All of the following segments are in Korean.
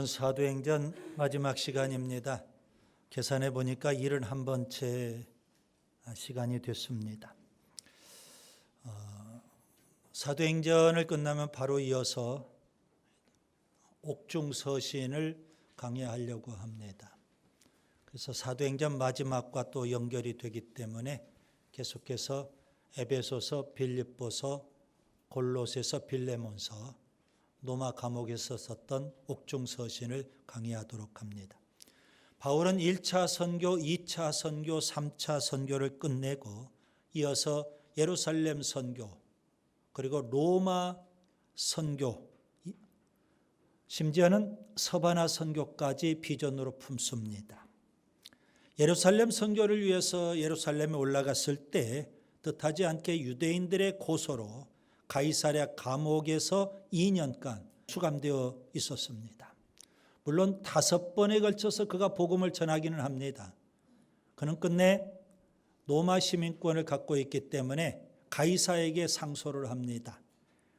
오늘은 사도행전 마지막 시간입니다. 계산해 보니까 71번째 시간이 됐습니다. 사도행전을 끝나면 바로 이어서 옥중서신을 강의하려고 합니다. 그래서 사도행전 마지막과 또 연결이 되기 때문에 계속해서 에베소서, 빌립보서, 골로새서, 빌레몬서, 로마 감옥에서 썼던 옥중서신을 강의하도록 합니다. 바울은 1차 선교, 2차 선교, 3차 선교를 끝내고 이어서 예루살렘 선교, 그리고 로마 선교, 심지어는 서바나 선교까지 비전으로 품습니다. 예루살렘 선교를 위해서 예루살렘에 올라갔을 때 뜻하지 않게 유대인들의 고소로 가이사랴 감옥에서 2년간 수감되어 있었습니다. 물론 5번에 걸쳐서 그가 복음을 전하기는 합니다. 그는 끝내 로마 시민권을 갖고 있기 때문에 가이사에게 상소를 합니다.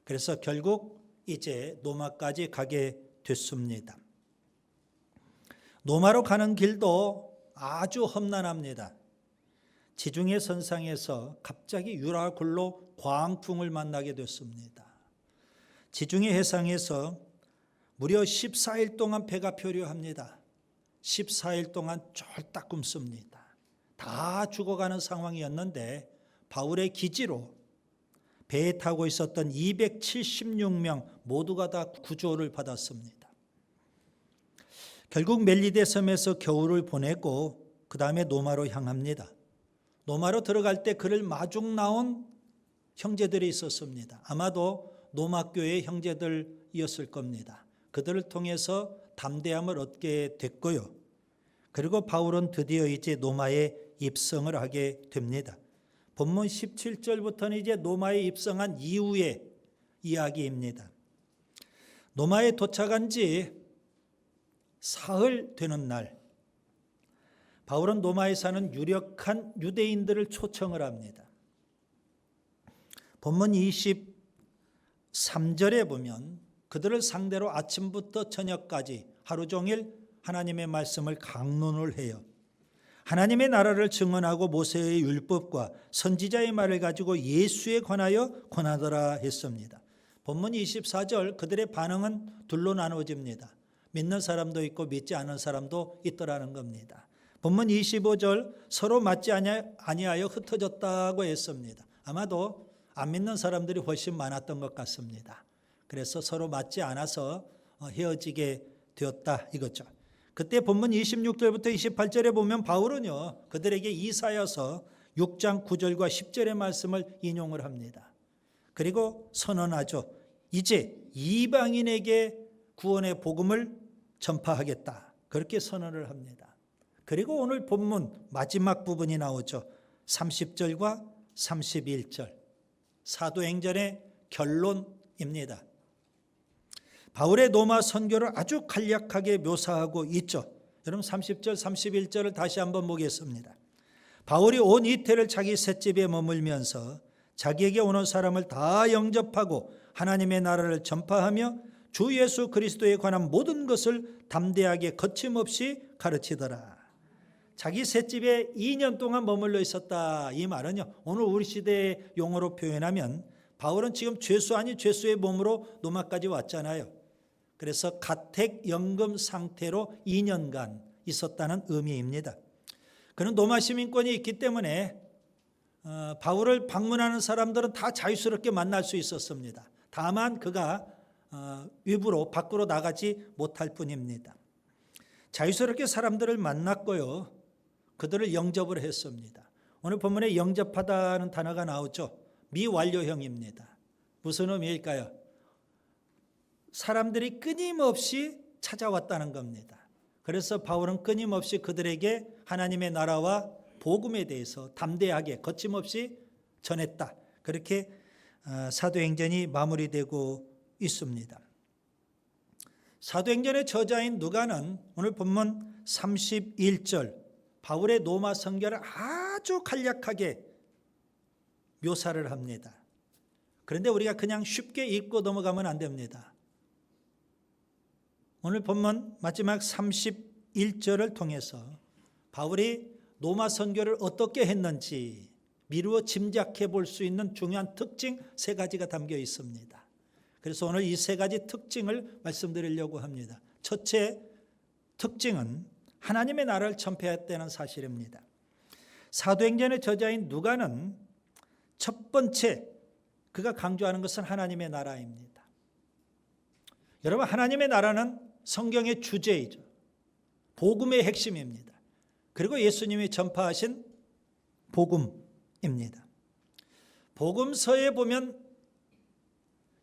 그래서 결국 이제 로마까지 가게 됐습니다. 로마로 가는 길도 아주 험난합니다. 지중해 선상에서 갑자기 유라굴로 광풍을 만나게 됐습니다. 지중해 해상에서 무려 14일 동안 배가 표류합니다. 14일 동안 쫄딱 굶습니다. 다 죽어가는 상황이었는데 바울의 기지로 배에 타고 있었던 276명 모두가 다 구조를 받았습니다. 결국 멜리데 섬에서 겨울을 보내고 그 다음에 로마로 향합니다. 로마로 들어갈 때 그를 마중 나온 형제들이 있었습니다. 아마도 로마 교회의 형제들이었을 겁니다. 그들을 통해서 담대함을 얻게 됐고요. 그리고 바울은 드디어 이제 로마에 입성을 하게 됩니다. 본문 17절부터는 이제 로마에 입성한 이후의 이야기입니다. 로마에 도착한 지 사흘 되는 날, 바울은 로마에 사는 유력한 유대인들을 초청을 합니다. 본문 23절에 보면 그들을 상대로 아침부터 저녁까지 하루 종일 하나님의 말씀을 강론을 해요. 하나님의 나라를 증언하고 모세의 율법과 선지자의 말을 가지고 예수에 관하여 권하더라 했습니다. 본문 24절 그들의 반응은 둘로 나누어집니다. 믿는 사람도 있고 믿지 않은 사람도 있더라는 겁니다. 본문 25절 서로 맞지 아니하여 흩어졌다고 했습니다. 아마도 안 믿는 사람들이 훨씬 많았던 것 같습니다. 그래서 서로 맞지 않아서 헤어지게 되었다 이거죠. 그때 본문 26절부터 28절에 보면 바울은요 그들에게 이사야서 6장 9절과 10절의 말씀을 인용을 합니다. 그리고 선언하죠. 이제 이방인에게 구원의 복음을 전파하겠다. 그렇게 선언을 합니다. 그리고 오늘 본문 마지막 부분이 나오죠. 30절과 31절. 사도행전의 결론입니다. 바울의 로마 선교를 아주 간략하게 묘사하고 있죠. 여러분 30절, 31절을 다시 한번 보겠습니다. 바울이 온 이태를 자기 셋집에 머물면서 자기에게 오는 사람을 다 영접하고 하나님의 나라를 전파하며 주 예수 그리스도에 관한 모든 것을 담대하게 거침없이 가르치더라. 자기 셋집에 2년 동안 머물러 있었다. 이 말은요 오늘 우리 시대의 용어로 표현하면 바울은 지금 죄수 아닌 죄수의 몸으로 로마까지 왔잖아요. 그래서 가택연금 상태로 2년간 있었다는 의미입니다. 그는 로마 시민권이 있기 때문에 바울을 방문하는 사람들은 다 자유스럽게 만날 수 있었습니다. 다만 그가 외부로 밖으로 나가지 못할 뿐입니다. 자유스럽게 사람들을 만났고요. 그들을 영접을 했습니다. 오늘 본문에 영접하다는 단어가 나오죠. 미완료형입니다. 무슨 의미일까요? 사람들이 끊임없이 찾아왔다는 겁니다. 그래서 바울은 끊임없이 그들에게 하나님의 나라와 복음에 대해서 담대하게 거침없이 전했다. 그렇게 사도행전이 마무리되고 있습니다. 사도행전의 저자인 누가는 오늘 본문 31절 바울의 로마 선교를 아주 간략하게 묘사를 합니다. 그런데 우리가 그냥 쉽게 읽고 넘어가면 안 됩니다. 오늘 본문 마지막 31절을 통해서 바울이 로마 선교를 어떻게 했는지 미루어 짐작해 볼 수 있는 중요한 특징 3가지가 담겨 있습니다. 그래서 오늘 이 3가지 특징을 말씀드리려고 합니다. 첫째 특징은 하나님의 나라를 전파했다는 사실입니다. 사도행전의 저자인 누가는 첫 번째 그가 강조하는 것은 하나님의 나라입니다. 여러분, 하나님의 나라는 성경의 주제이죠. 복음의 핵심입니다. 그리고 예수님이 전파하신 복음입니다. 복음서에 보면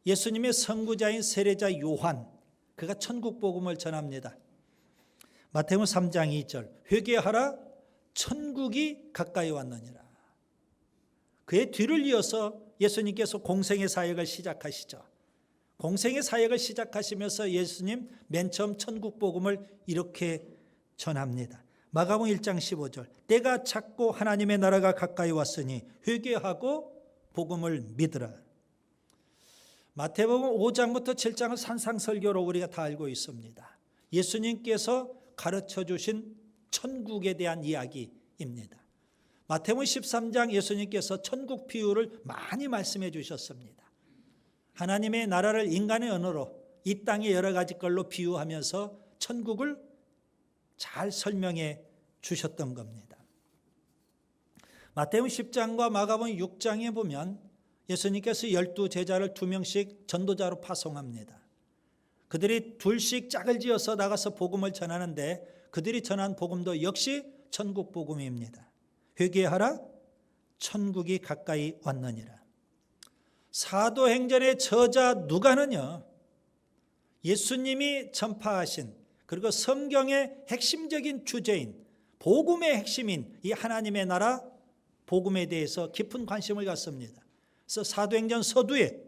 예수님의 선구자인 세례자 요한, 그가 천국 복음을 전합니다. 마태복음 3장 2절, 회개하라 천국이 가까이 왔느니라. 그의 뒤를 이어서 예수님께서 공생의 사역을 시작하시죠. 공생의 사역을 시작하시면서 예수님 맨 처음 천국 복음을 이렇게 전합니다. 마가복음 1장 15절, 때가 찼고 하나님의 나라가 가까이 왔으니 회개하고 복음을 믿으라. 마태복음 5장부터 7장은 산상설교로 우리가 다 알고 있습니다. 예수님께서 가르쳐 주신 천국에 대한 이야기입니다. 마태복음 13장 예수님께서 천국 비유를 많이 말씀해 주셨습니다. 하나님의 나라를 인간의 언어로 이 땅의 여러 가지 걸로 비유하면서 천국을 잘 설명해 주셨던 겁니다. 마태복음 10장과 마가복음 6장에 보면 예수님께서 12제자를 2명씩 전도자로 파송합니다. 그들이 둘씩 짝을 지어서 나가서 복음을 전하는데 그들이 전한 복음도 역시 천국 복음입니다. 회개하라 천국이 가까이 왔느니라. 사도행전의 저자 누가는요, 예수님이 전파하신 그리고 성경의 핵심적인 주제인 복음의 핵심인 이 하나님의 나라 복음에 대해서 깊은 관심을 갖습니다. 그래서 사도행전 서두에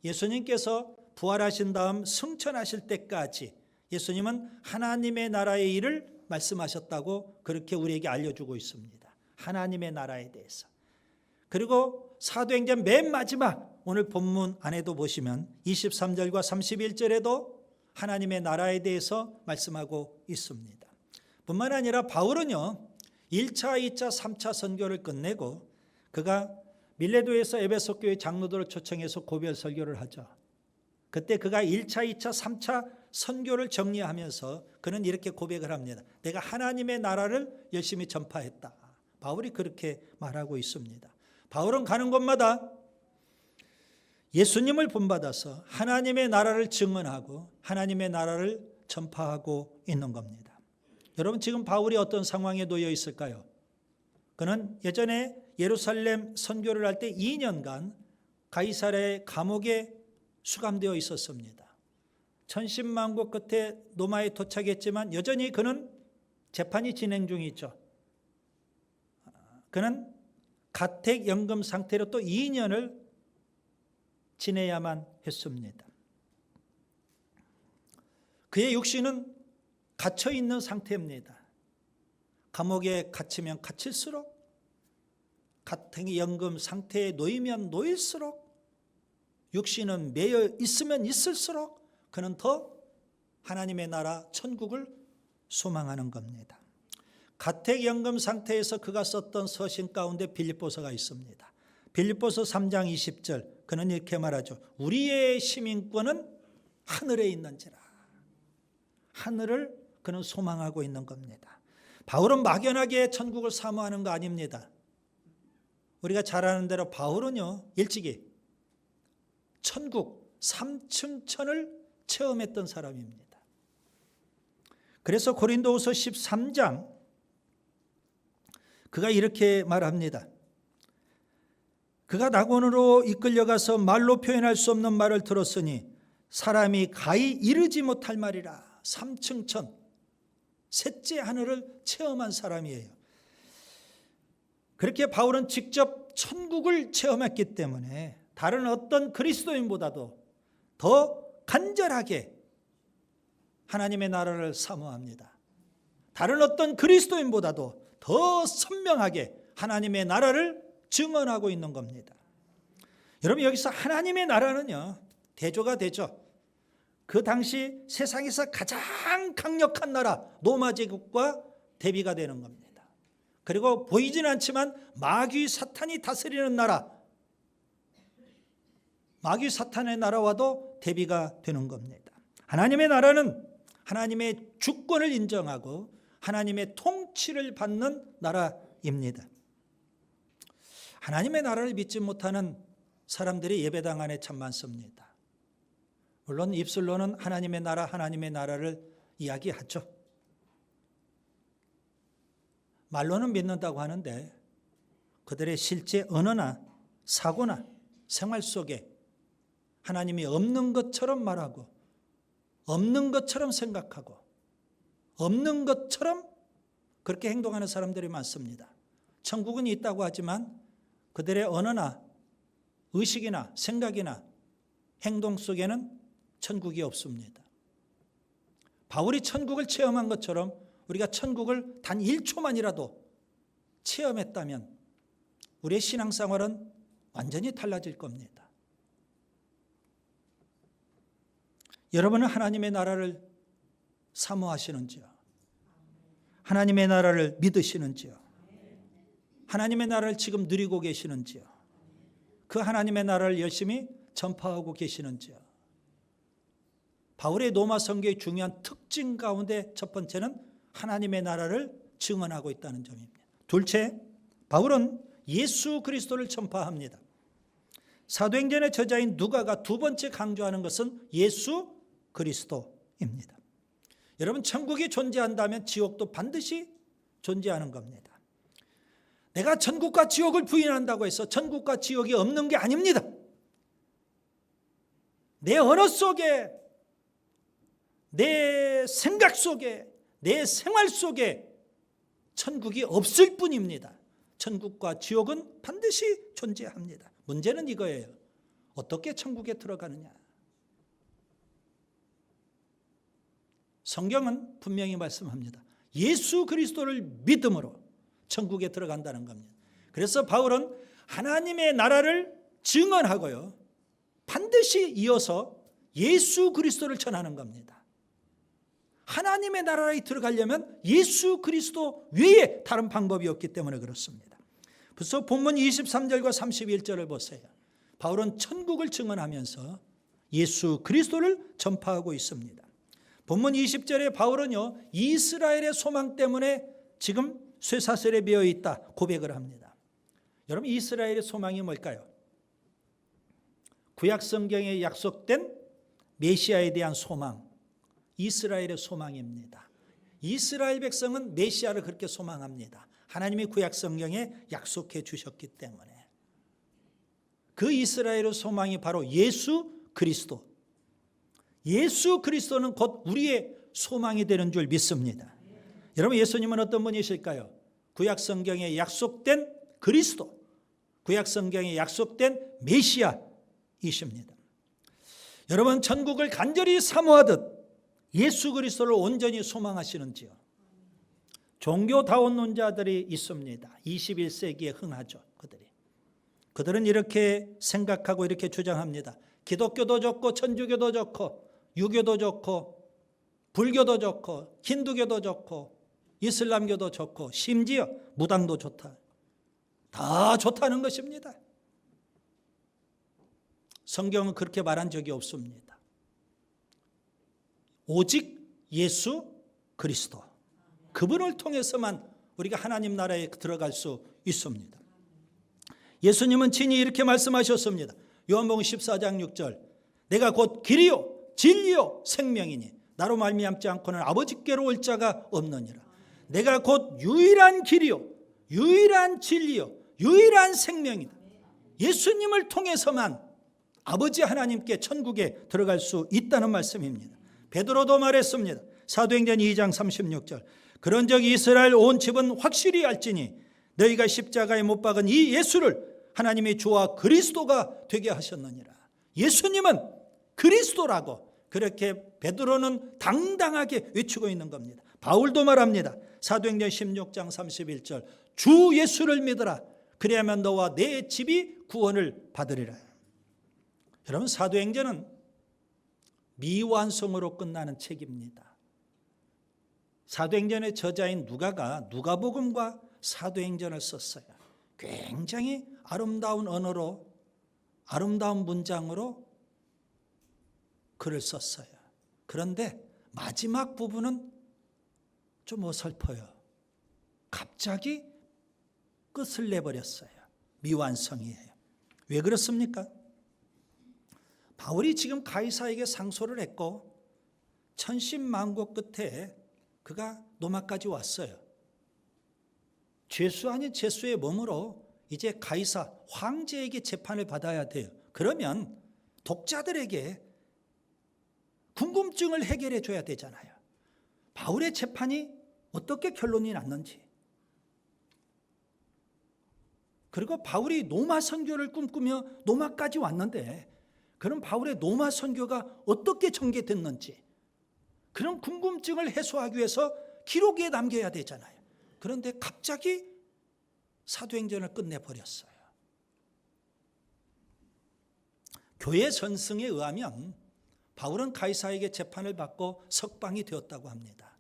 예수님께서 부활하신 다음 승천하실 때까지 예수님은 하나님의 나라의 일을 말씀하셨다고 그렇게 우리에게 알려주고 있습니다. 하나님의 나라에 대해서. 그리고 사도행전 맨 마지막 오늘 본문 안에도 보시면 23절과 31절에도 하나님의 나라에 대해서 말씀하고 있습니다. 뿐만 아니라 바울은요, 1차, 2차, 3차 선교를 끝내고 그가 밀레도에서 에베소 교회 장로들을 초청해서 고별 설교를 하죠. 그때 그가 1차, 2차, 3차 선교를 정리하면서 그는 이렇게 고백을 합니다. 내가 하나님의 나라를 열심히 전파했다. 바울이 그렇게 말하고 있습니다. 바울은 가는 곳마다 예수님을 본받아서 하나님의 나라를 증언하고 하나님의 나라를 전파하고 있는 겁니다. 여러분, 지금 바울이 어떤 상황에 놓여 있을까요? 그는 예전에 예루살렘 선교를 할 때 2년간 가이사랴의 감옥에 수감되어 있었습니다. 천신만고 끝에 로마에 도착했지만 여전히 그는 재판이 진행 중이죠. 그는 가택연금 상태로 또 2년을 지내야만 했습니다. 그의 육신은 갇혀 있는 상태입니다. 감옥에 갇히면 갇힐수록, 가택연금 상태에 놓이면 놓일수록, 육신은 매여 있으면 있을수록 그는 더 하나님의 나라 천국을 소망하는 겁니다. 가택연금 상태에서 그가 썼던 서신 가운데 빌립보서가 있습니다. 빌립보서 3장 20절, 그는 이렇게 말하죠. 우리의 시민권은 하늘에 있는지라. 하늘을 그는 소망하고 있는 겁니다. 바울은 막연하게 천국을 사모하는 거 아닙니다. 우리가 잘 아는 대로 바울은요, 일찍이 천국 3층 천을 체험했던 사람입니다. 그래서 고린도후서 13장 그가 이렇게 말합니다. 그가 낙원으로 이끌려가서 말로 표현할 수 없는 말을 들었으니 사람이 가히 이르지 못할 말이라. 3층 천, 셋째 하늘을 체험한 사람이에요. 그렇게 바울은 직접 천국을 체험했기 때문에 다른 어떤 그리스도인보다도 더 간절하게 하나님의 나라를 사모합니다. 다른 어떤 그리스도인보다도 더 선명하게 하나님의 나라를 증언하고 있는 겁니다. 여러분, 여기서 하나님의 나라는요, 대조가 되죠. 그 당시 세상에서 가장 강력한 나라 로마 제국과 대비가 되는 겁니다. 그리고 보이지는 않지만 마귀 사탄이 다스리는 나라, 마귀 사탄의 나라와도 대비가 되는 겁니다. 하나님의 나라는 하나님의 주권을 인정하고 하나님의 통치를 받는 나라입니다. 하나님의 나라를 믿지 못하는 사람들이 예배당 안에 참 많습니다. 물론 입술로는 하나님의 나라를 이야기하죠. 말로는 믿는다고 하는데 그들의 실제 언어나 사고나 생활 속에 하나님이 없는 것처럼 말하고 없는 것처럼 생각하고 없는 것처럼 그렇게 행동하는 사람들이 많습니다. 천국은 있다고 하지만 그들의 언어나 의식이나 생각이나 행동 속에는 천국이 없습니다. 바울이 천국을 체험한 것처럼 우리가 천국을 단 1초만이라도 체험했다면 우리의 신앙생활은 완전히 달라질 겁니다. 여러분은 하나님의 나라를 사모하시는지요? 하나님의 나라를 믿으시는지요? 하나님의 나라를 지금 누리고 계시는지요? 그 하나님의 나라를 열심히 전파하고 계시는지요? 바울의 로마 선교의 중요한 특징 가운데 첫 번째는 하나님의 나라를 증언하고 있다는 점입니다. 둘째, 바울은 예수 그리스도를 전파합니다. 사도행전의 저자인 누가가 두 번째 강조하는 것은 예수 그리스도입니다. 여러분, 천국이 존재한다면 지옥도 반드시 존재하는 겁니다. 내가 천국과 지옥을 부인한다고 해서 천국과 지옥이 없는 게 아닙니다. 내 언어 속에, 내 생각 속에, 내 생활 속에 천국이 없을 뿐입니다. 천국과 지옥은 반드시 존재합니다. 문제는 이거예요. 어떻게 천국에 들어가느냐? 성경은 분명히 말씀합니다. 예수 그리스도를 믿음으로 천국에 들어간다는 겁니다. 그래서 바울은 하나님의 나라를 증언하고요, 반드시 이어서 예수 그리스도를 전하는 겁니다. 하나님의 나라에 들어가려면 예수 그리스도 외에 다른 방법이 없기 때문에 그렇습니다. 그래서 본문 23절과 31절을 보세요. 바울은 천국을 증언하면서 예수 그리스도를 전파하고 있습니다. 본문 20절에 바울은요, 이스라엘의 소망 때문에 지금 쇠사슬에 매어 있다 고백을 합니다. 여러분, 이스라엘의 소망이 뭘까요? 구약 성경에 약속된 메시아에 대한 소망, 이스라엘의 소망입니다. 이스라엘 백성은 메시아를 그렇게 소망합니다. 하나님이 구약 성경에 약속해 주셨기 때문에. 그 이스라엘의 소망이 바로 예수 그리스도. 예수 그리스도는 곧 우리의 소망이 되는 줄 믿습니다. 여러분, 예수님은 어떤 분이실까요? 구약 성경에 약속된 그리스도, 구약 성경에 약속된 메시아이십니다. 여러분, 천국을 간절히 사모하듯 예수 그리스도를 온전히 소망하시는지요? 종교다원론자들이 있습니다. 21세기에 흥하죠. 그들은 이렇게 생각하고 이렇게 주장합니다. 기독교도 좋고 천주교도 좋고 유교도 좋고 불교도 좋고 힌두교도 좋고 이슬람교도 좋고 심지어 무당도 좋다. 다 좋다는 것입니다. 성경은 그렇게 말한 적이 없습니다. 오직 예수 그리스도, 그분을 통해서만 우리가 하나님 나라에 들어갈 수 있습니다. 예수님은 친히 이렇게 말씀하셨습니다. 요한복음 14장 6절, 내가 곧 길이요 진리요 생명이니 나로 말미암지 않고는 아버지께로 올 자가 없느니라. 내가 곧 유일한 길이요 유일한 진리요 유일한 생명이다. 예수님을 통해서만 아버지 하나님께 천국에 들어갈 수 있다는 말씀입니다. 베드로도 말했습니다. 사도행전 2장 36절, 그런즉 이스라엘 온 집은 확실히 알지니 너희가 십자가에 못 박은 이 예수를 하나님의 주와 그리스도가 되게 하셨느니라. 예수님은 그리스도라고 그렇게 베드로는 당당하게 외치고 있는 겁니다. 바울도 말합니다. 사도행전 16장 31절, 주 예수를 믿으라. 그래야만 너와 내 집이 구원을 받으리라. 여러분, 사도행전은 미완성으로 끝나는 책입니다. 사도행전의 저자인 누가가 누가복음과 사도행전을 썼어요. 굉장히 아름다운 언어로, 아름다운 문장으로 글을 썼어요. 그런데 마지막 부분은 좀 어설퍼요. 갑자기 끝을 내버렸어요. 미완성이에요. 왜 그렇습니까? 바울이 지금 가이사에게 상소를 했고 천신만고 끝에 그가 로마까지 왔어요. 죄수 아닌 죄수의 몸으로 이제 가이사 황제에게 재판을 받아야 돼요. 그러면 독자들에게 궁금증을 해결해 줘야 되잖아요. 바울의 재판이 어떻게 결론이 났는지, 그리고 바울이 로마 선교를 꿈꾸며 로마까지 왔는데 그럼 바울의 로마 선교가 어떻게 전개됐는지, 그런 궁금증을 해소하기 위해서 기록에 남겨야 되잖아요. 그런데 갑자기 사도행전을 끝내버렸어요. 교회 전승에 의하면 바울은 가이사에게 재판을 받고 석방이 되었다고 합니다.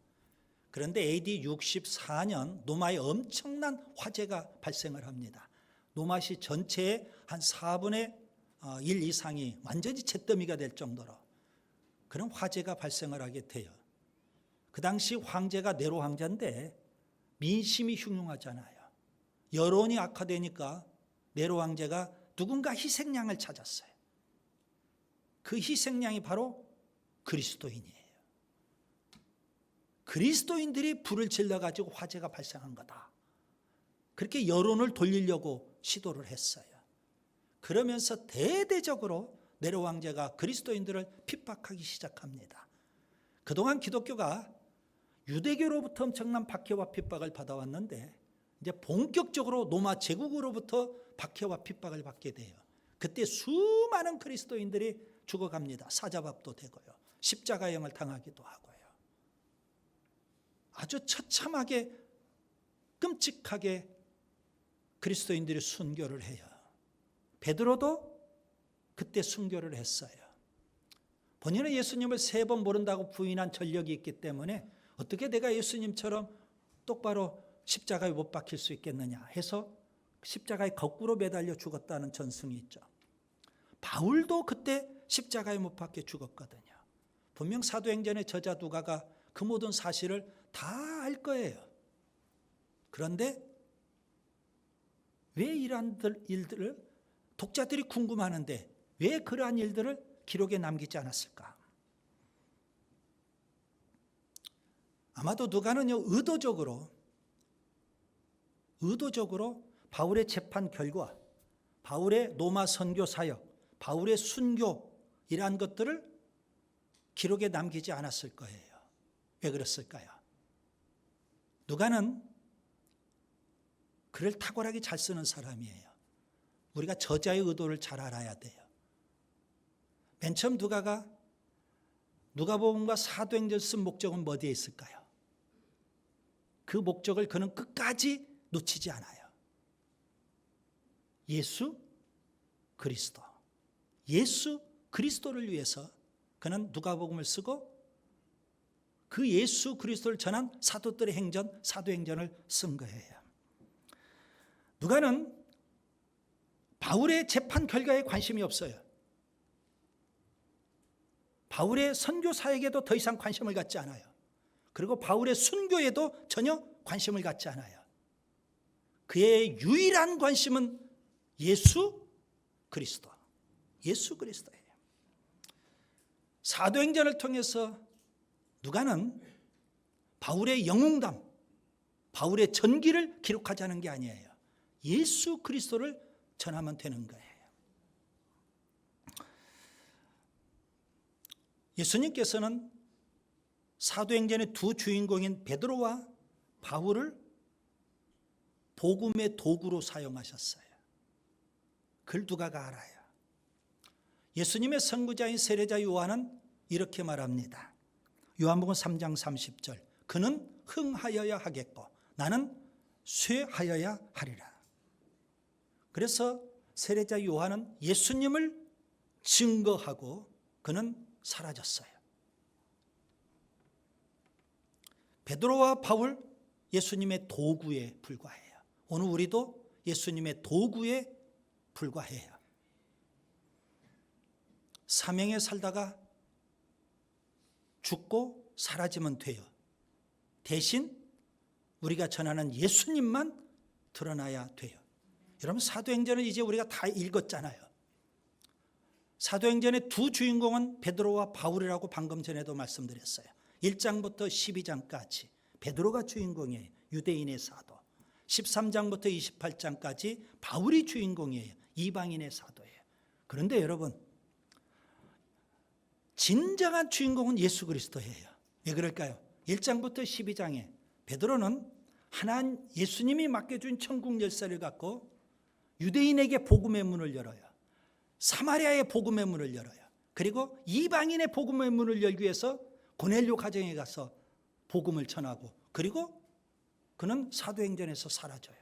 그런데 AD 64년 로마에 엄청난 화재가 발생을 합니다. 로마시 전체의 한 4분의 1 이상이 완전히 잿더미가 될 정도로 그런 화재가 발생을 하게 돼요. 그 당시 황제가 네로 황제인데 민심이 흉흉하잖아요. 여론이 악화되니까 네로 황제가 누군가 희생양을 찾았어요. 그 희생양이 바로 그리스도인이에요. 그리스도인들이 불을 질러가지고 화재가 발생한 거다. 그렇게 여론을 돌리려고 시도를 했어요. 그러면서 대대적으로 네로 황제가 그리스도인들을 핍박하기 시작합니다. 그동안 기독교가 유대교로부터 엄청난 박해와 핍박을 받아왔는데 이제 본격적으로 로마 제국으로부터 박해와 핍박을 받게 돼요. 그때 수많은 그리스도인들이 죽어갑니다. 사자밥도 되고요. 십자가형을 당하기도 하고요. 아주 처참하게 끔찍하게 그리스도인들이 순교를 해요. 베드로도 그때 순교를 했어요. 본인은 예수님을 3번 모른다고 부인한 전력이 있기 때문에 어떻게 내가 예수님처럼 똑바로 십자가에 못 박힐 수 있겠느냐 해서 십자가에 거꾸로 매달려 죽었다는 전승이 있죠. 바울도 그때 십자가에 못 박혀 죽었거든요. 분명 사도행전의 저자 누가가 그 모든 사실을 다 알 거예요. 그런데 왜 이러한 일들을 독자들이 궁금하는데 왜 그러한 일들을 기록에 남기지 않았을까? 아마도 누가는요 의도적으로 바울의 재판 결과, 바울의 로마 선교 사역, 바울의 순교 이러한 것들을 기록에 남기지 않았을 거예요. 왜 그랬을까요? 누가는 글을 탁월하게 잘 쓰는 사람이에요. 우리가 저자의 의도를 잘 알아야 돼요. 맨 처음 누가가 누가복음과 사도행전 쓴 목적은 어디에 있을까요? 그 목적을 그는 끝까지 놓치지 않아요. 예수 그리스도. 예수 그리스도를 위해서 그는 누가복음을 쓰고 그 예수 그리스도를 전한 사도들의 행전, 사도행전을 쓴 거예요. 누가는 바울의 재판 결과에 관심이 없어요. 바울의 선교 사역에도 더 이상 관심을 갖지 않아요. 그리고 바울의 순교에도 전혀 관심을 갖지 않아요. 그의 유일한 관심은 예수 그리스도. 예수 그리스도예요. 사도행전을 통해서 누가는 바울의 영웅담, 바울의 전기를 기록하자는 게 아니에요. 예수 그리스도를 전하면 되는 거예요. 예수님께서는 사도행전의 두 주인공인 베드로와 바울을 복음의 도구로 사용하셨어요. 그걸 누가가 알아요. 예수님의 선구자인 세례자 요한은 이렇게 말합니다. 요한복음 3장 30절. 그는 흥하여야 하겠고 나는 쇠하여야 하리라. 그래서 세례자 요한은 예수님을 증거하고 그는 사라졌어요. 베드로와 바울, 예수님의 도구에 불과해요. 오늘 우리도 예수님의 도구에 불과해요. 사명에 살다가 죽고 사라지면 돼요. 대신 우리가 전하는 예수님만 드러나야 돼요. 여러분, 사도행전을 이제 우리가 다 읽었잖아요. 사도행전의 두 주인공은 베드로와 바울이라고 방금 전에도 말씀드렸어요. 1장부터 12장까지 베드로가 주인공이에요. 유대인의 사도. 13장부터 28장까지 바울이 주인공이에요. 이방인의 사도예요. 그런데 여러분, 진정한 주인공은 예수 그리스도예요. 왜 그럴까요? 1장부터 12장에 베드로는 하나님 예수님이 맡겨준 천국 열쇠를 갖고 유대인에게 복음의 문을 열어요. 사마리아의 복음의 문을 열어요. 그리고 이방인의 복음의 문을 열기 위해서 고넬료 가정에 가서 복음을 전하고, 그리고 그는 사도행전에서 사라져요.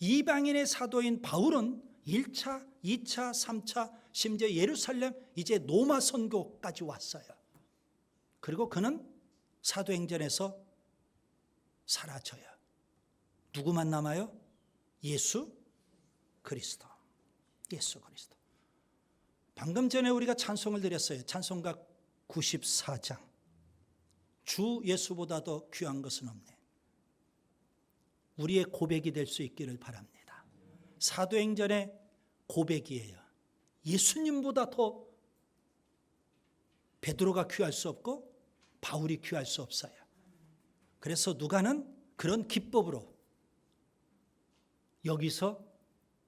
이방인의 사도인 바울은 1차, 2차, 3차, 심지어 예루살렘, 이제 로마 선교까지 왔어요. 그리고 그는 사도행전에서 사라져요. 누구만 남아요? 예수 그리스도. 예수 그리스도. 방금 전에 우리가 찬송을 드렸어요. 찬송가 94장. 주 예수보다 더 귀한 것은 없네. 우리의 고백이 될 수 있기를 바랍니다. 사도행전의 고백이에요. 예수님보다 더 베드로가 귀할 수 없고 바울이 귀할 수 없어요. 그래서 누가는 그런 기법으로 여기서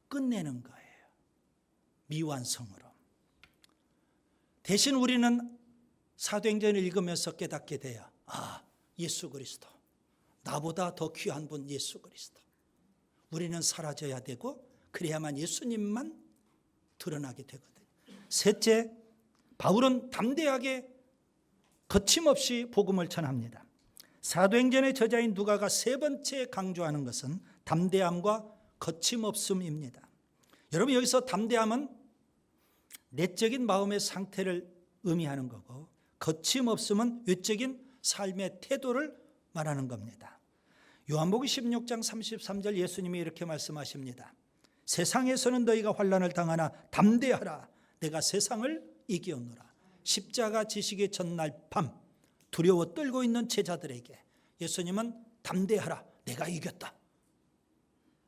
끝내는 거예요. 미완성으로. 대신 우리는 사도행전을 읽으면서 깨닫게 돼요. 아, 예수 그리스도. 나보다 더 귀한 분 예수 그리스도. 우리는 사라져야 되고 그래야만 예수님만 드러나게 되거든요. 셋째, 바울은 담대하게 거침없이 복음을 전합니다. 사도행전의 저자인 누가가 세 번째 강조하는 것은 담대함과 거침없음입니다. 여러분, 여기서 담대함은 내적인 마음의 상태를 의미하는 거고, 거침없음은 외적인 삶의 태도를 말하는 겁니다. 요한복음 16장 33절 예수님이 이렇게 말씀하십니다. 세상에서는 너희가 환난을 당하나 담대하라. 내가 세상을 이기었노라. 십자가 지시기 전날 밤 두려워 떨고 있는 제자들에게 예수님은 담대하라. 내가 이겼다.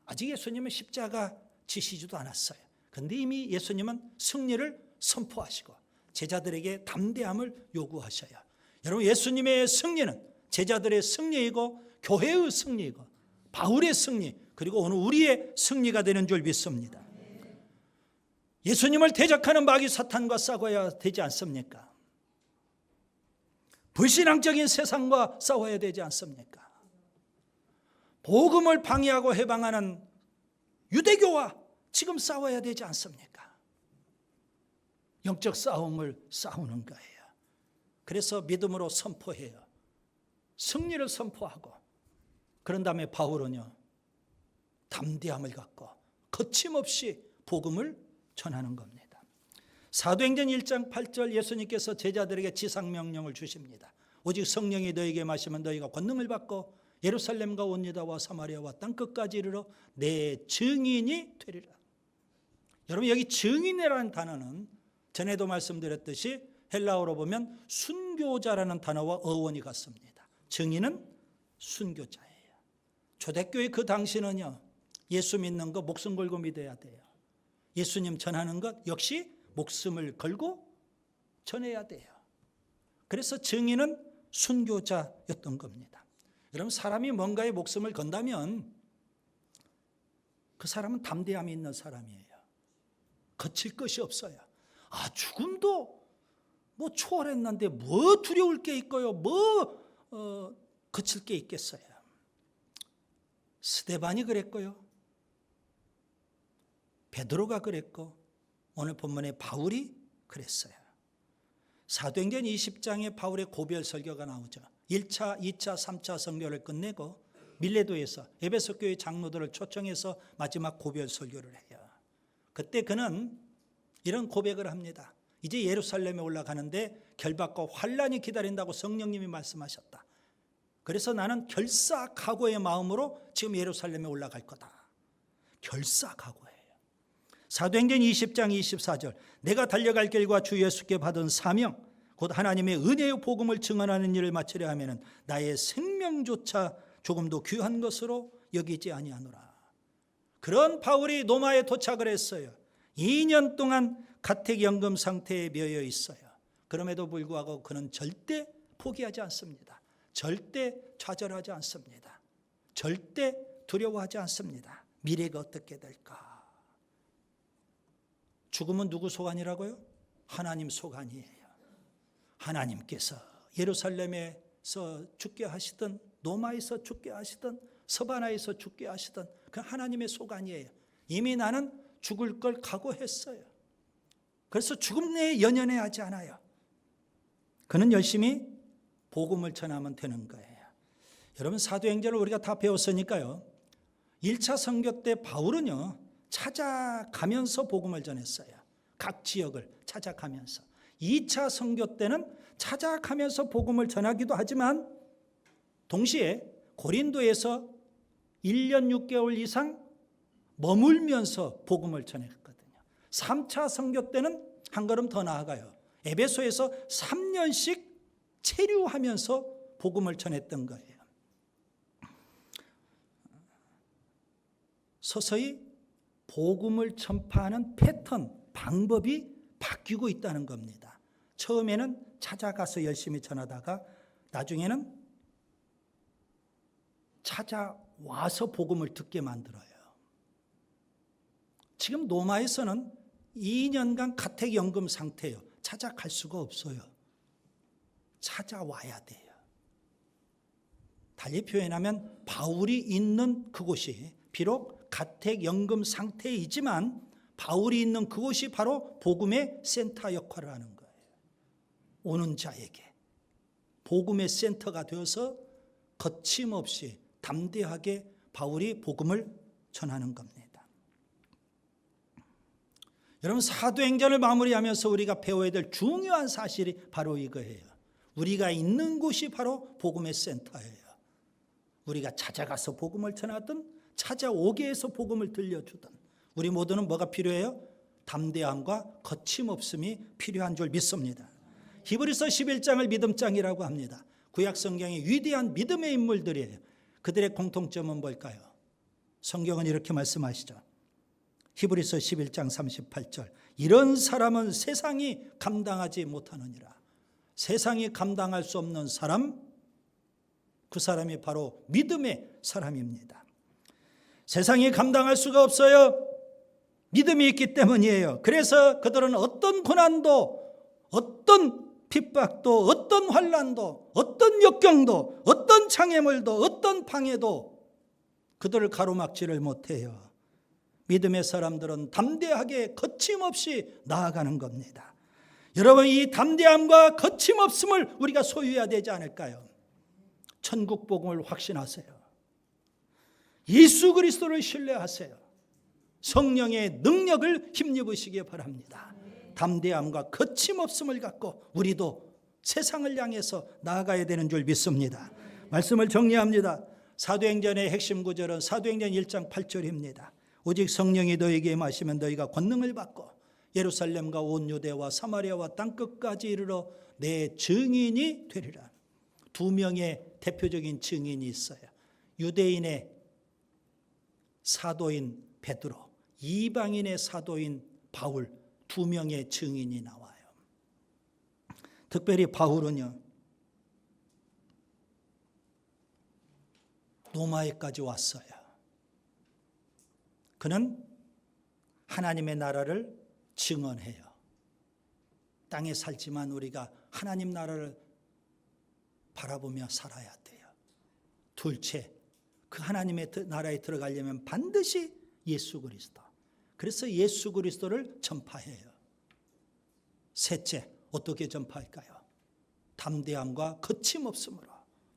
아직 예수님은 십자가 지시지도 않았어요. 그런데 이미 예수님은 승리를 선포하시고 제자들에게 담대함을 요구하셔요. 여러분, 예수님의 승리는 제자들의 승리이고 교회의 승리이고 바울의 승리, 그리고 오늘 우리의 승리가 되는 줄 믿습니다. 예수님을 대적하는 마귀 사탄과 싸워야 되지 않습니까? 불신앙적인 세상과 싸워야 되지 않습니까? 복음을 방해하고 해방하는 유대교와 지금 싸워야 되지 않습니까? 영적 싸움을 싸우는 거예요. 그래서 믿음으로 선포해요. 승리를 선포하고, 그런 다음에 바울은요, 담대함을 갖고 거침없이 복음을 전하는 겁니다. 사도행전 1장 8절 예수님께서 제자들에게 지상명령을 주십니다. 오직 성령이 너에게 마시면 너희가 권능을 받고 예루살렘과 온 유다와 사마리아와 땅끝까지 이르러 내 증인이 되리라. 여러분, 여기 증인이라는 단어는 전에도 말씀드렸듯이 헬라어로 보면 순교자라는 단어와 어원이 같습니다. 증인은 순교자예요. 초대교회 그 당시는요, 예수 믿는 거 목숨 걸고 믿어야 돼요. 예수님 전하는 것 역시 목숨을 걸고 전해야 돼요. 그래서 증인은 순교자였던 겁니다. 여러분, 사람이 뭔가에 목숨을 건다면 그 사람은 담대함이 있는 사람이에요. 거칠 것이 없어요. 아, 죽음도 뭐 초월했는데 뭐 두려울 게 있고요, 거칠 게 있겠어요. 스데반이 그랬고요, 베드로가 그랬고, 오늘 본문에 바울이 그랬어요. 사도행전 20장에 바울의 고별 설교가 나오죠. 1차, 2차, 3차 선교를 끝내고 밀레도에서 에베소 교회 장로들을 초청해서 마지막 고별 설교를 해요. 그때 그는 이런 고백을 합니다. 이제 예루살렘에 올라가는데 결박과 환란이 기다린다고 성령님이 말씀하셨다. 그래서 나는 결사각오의 마음으로 지금 예루살렘에 올라갈 거다. 결사각오예요. 사도행전 20장 24절, 내가 달려갈 길과 주 예수께 받은 사명 곧 하나님의 은혜의 복음을 증언하는 일을 마치려 하면은 나의 생명조차 조금도 귀한 것으로 여기지 아니하노라. 그런 바울이 로마에 도착을 했어요. 2년 동안 가택연금 상태에 매여 있어요. 그럼에도 불구하고 그는 절대 포기하지 않습니다. 절대 좌절하지 않습니다. 절대 두려워하지 않습니다. 미래가 어떻게 될까? 죽음은 누구 소관이라고요? 하나님 소관이에요. 하나님께서 예루살렘에서 죽게 하시든 로마에서 죽게 하시든 서바나에서 죽게 하시든 그 하나님의 소관이에요. 이미 나는 죽을 걸 각오했어요. 그래서 죽음 내에 연연해하지 않아요. 그는 열심히 복음을 전하면 되는 거예요. 여러분, 사도행전을 우리가 다 배웠으니까요. 1차 선교 때 바울은요, 찾아가면서 복음을 전했어요. 각 지역을 찾아가면서. 2차 선교 때는 찾아가면서 복음을 전하기도 하지만 동시에 고린도에서 1년 6개월 이상 머물면서 복음을 전했거든요. 3차 선교 때는 한 걸음 더 나아가요. 에베소에서 3년씩 체류하면서 복음을 전했던 거예요. 서서히 복음을 전파하는 패턴, 방법이 바뀌고 있다는 겁니다. 처음에는 찾아가서 열심히 전하다가 나중에는 찾아와서 복음을 듣게 만들어요. 지금 로마에서는 2년간 가택연금 상태예요. 찾아갈 수가 없어요. 찾아와야 돼요. 달리 표현하면 바울이 있는 그곳이 비록 가택연금 상태이지만 바울이 있는 그곳이 바로 복음의 센터 역할을 하는 거예요. 오는 자에게 복음의 센터가 되어서 거침없이 담대하게 바울이 복음을 전하는 겁니다. 여러분, 사도행전을 마무리하면서 우리가 배워야 될 중요한 사실이 바로 이거예요. 우리가 있는 곳이 바로 복음의 센터예요. 우리가 찾아가서 복음을 전하든 찾아오게 해서 복음을 들려주든 우리 모두는 뭐가 필요해요? 담대함과 거침없음이 필요한 줄 믿습니다. 히브리서 11장을 믿음장이라고 합니다. 구약 성경의 위대한 믿음의 인물들이에요. 그들의 공통점은 뭘까요? 성경은 이렇게 말씀하시죠. 히브리서 11장 38절, 이런 사람은 세상이 감당하지 못하느니라. 세상이 감당할 수 없는 사람, 그 사람이 바로 믿음의 사람입니다. 세상이 감당할 수가 없어요. 믿음이 있기 때문이에요. 그래서 그들은 어떤 고난도, 어떤 핍박도, 어떤 환난도, 어떤 역경도, 어떤 장애물도, 어떤 방해도 그들을 가로막지를 못해요. 믿음의 사람들은 담대하게 거침없이 나아가는 겁니다. 여러분, 이 담대함과 거침없음을 우리가 소유해야 되지 않을까요? 천국 복음을 확신하세요. 예수 그리스도를 신뢰하세요. 성령의 능력을 힘입으시기 바랍니다. 담대함과 거침없음을 갖고 우리도 세상을 향해서 나아가야 되는 줄 믿습니다. 말씀을 정리합니다. 사도행전의 핵심 구절은 사도행전 1장 8절입니다. 오직 성령이 너희에게 임하시면 너희가 권능을 받고 예루살렘과 온 유대와 사마리아와 땅끝까지 이르러 내 증인이 되리라. 두 명의 대표적인 증인이 있어요. 유대인의 사도인 베드로, 이방인의 사도인 바울, 두 명의 증인이 나와요. 특별히 바울은요, 로마에까지 왔어요. 그는 하나님의 나라를 증언해요. 땅에 살지만 우리가 하나님 나라를 바라보며 살아야 돼요. 둘째, 그 하나님의 나라에 들어가려면 반드시 예수 그리스도. 그래서 예수 그리스도를 전파해요. 셋째, 어떻게 전파할까요? 담대함과 거침없음으로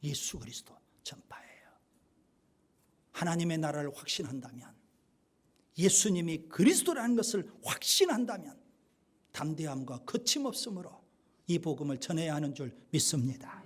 예수 그리스도 전파해요. 하나님의 나라를 확신한다면, 예수님이 그리스도라는 것을 확신한다면 담대함과 거침없음으로 이 복음을 전해야 하는 줄 믿습니다.